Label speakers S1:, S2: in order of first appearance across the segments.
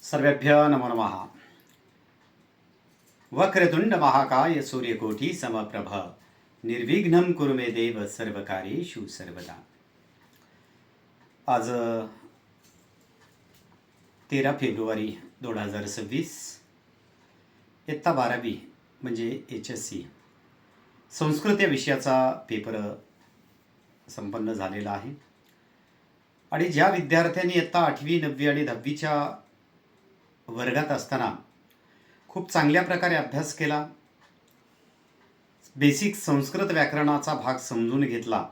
S1: सर्वेभ्यो नमो नमः। वक्रतुंड महाकाय सूर्यकोटि समप्रभ निर्विघ्नं कुरु मे देव सर्वकार्येषु सर्वदा। आज 13 फेब्रुवारी 2026 इयत्ता 12वी म्हणजे HSC संस्कृत या विषयाचा पेपर संपन्न झालेला आहे आणि ज्या विद्यार्थ्यांनी इयत्ता 8वी 9वी आणि 10वीच्या वर्गात असताना खूप चांगल्या प्रकारे अभ्यास केला, बेसिक संस्कृत व्याकरणाचा भाग समजून घेतला,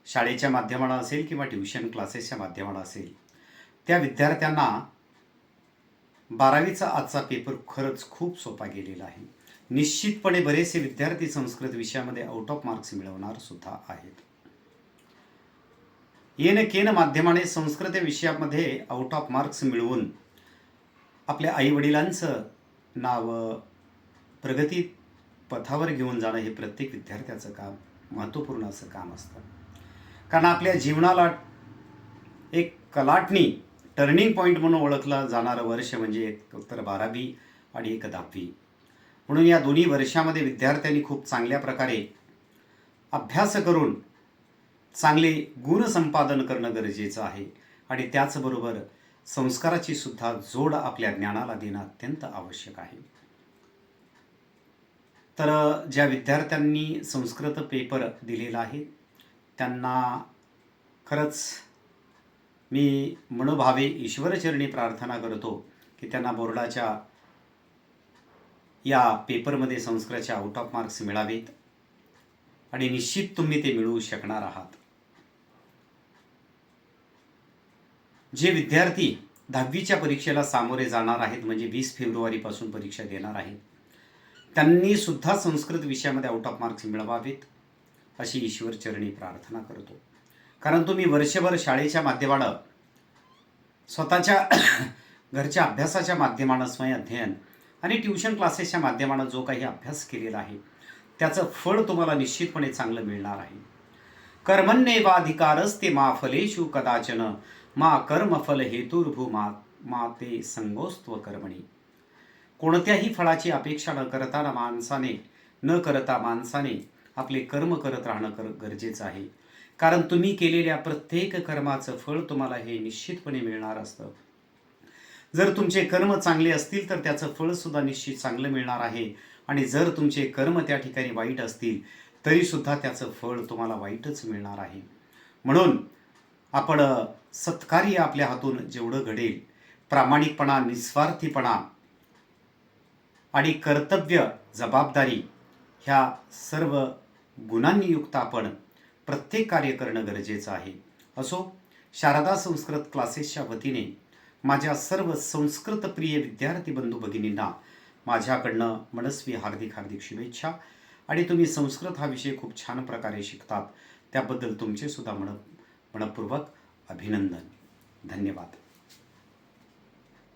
S1: शाळेच्या माध्यमाने असेल किंवा ट्युशन क्लासेसच्या माध्यमाने असेल, त्या विद्यार्थ्यांना 12वीचा आजचा पेपर खरंच खूप सोपा गेलेला आहे। निश्चितपणे बरेचसे विद्यार्थी संस्कृत विषयामध्ये आउट ऑफ मार्क्स मिळवणार सुद्धा आहेत। येन केन माध्यमाने संस्कृत विषयामध्ये आउट ऑफ मार्क्स मिळवून आपल्या आईवडिलांचं नाव प्रगती पथावर घेऊन जाणं हे प्रत्येक विद्यार्थ्याचं काम, महत्त्वपूर्ण असं काम असतं। कारण आपल्या जीवनाला एक कलाटणी टर्निंग पॉईंट म्हणून ओळखलं जाणारं वर्ष म्हणजे एक उत्तर 12वी आणि एक 10वी। म्हणून या दोन्ही वर्षामध्ये विद्यार्थ्यांनी खूप चांगल्या प्रकारे अभ्यास करून चांगले गुण संपादन करणं गरजेचं आहे आणि त्याचबरोबर संस्काराची सुद्धा जोड आपल्या ज्ञानाला देणं अत्यंत आवश्यक आहे। तर ज्या विद्यार्थ्यांनी संस्कृत पेपर दिलेला आहे त्यांना खरंच मी मनोभावे ईश्वरचरणी प्रार्थना करतो की त्यांना बोर्डाच्या या पेपरमध्ये संस्कृतचे आउट ऑफ मार्क्स मिळावेत आणि निश्चित तुम्ही ते मिळवू शकणार आहात। जे विद्यार्थी 10वीच्या परीक्षेला सामोरे जाणार आहेत म्हणजे 20 फेब्रुवारीपासून परीक्षा देणार आहेत त्यांनी सुद्धा संस्कृत विषयामध्ये आउट ऑफ मार्क्स मिळवावेत अशी ईश्वरचरणी प्रार्थना करतो। कारण तुम्ही वर्षभर शाळेच्या माध्यमाने स्वतःच्या घरच्या अभ्यासाच्या माध्यमाने स्वयं अध्ययन आणि ट्युशन क्लासेसच्या माध्यमाने जो काही अभ्यास केलेला आहे त्याचं फळ तुम्हाला निश्चितपणे चांगलं मिळणार आहे। कर्मण्येवाधिकारस्ते मा फलेषु कदाचन मा कर्मफल हेतुर्भूमा मा ते संगोस्त्व कर्मणी। कोणत्याही फळाची अपेक्षा न करता माणसाने आपले कर्म करत राहणं गरजेचं आहे। कारण तुम्ही केलेल्या प्रत्येक कर्माचं फळ तुम्हाला हे निश्चितपणे मिळणार असतं। जर तुमचे कर्म चांगले असतील तर त्याचं फळ सुद्धा निश्चित चांगलं मिळणार आहे आणि जर तुमचे कर्म त्या ठिकाणी वाईट असतील तरी सुद्धा त्याचं फळ तुम्हाला वाईटच मिळणार आहे। म्हणून आपण सत्कार्य आपल्या हातून जेवढं घडेल, प्रामाणिकपणा, निस्वार्थीपणा आणि कर्तव्य, जबाबदारी ह्या सर्व गुणांनी युक्त आपण प्रत्येक कार्य करणं गरजेचं आहे। असो, शारदा संस्कृत क्लासेसच्या वतीने माझ्या सर्व संस्कृत प्रिय विद्यार्थी बंधू भगिनींना माझ्याकडनं मनस्वी हार्दिक शुभेच्छा आणि तुम्ही संस्कृत हा विषय खूप छान प्रकारे शिकतात त्याबद्दल तुमचे सुद्धा मनपूर्वक अभिनंदन। धन्यवाद।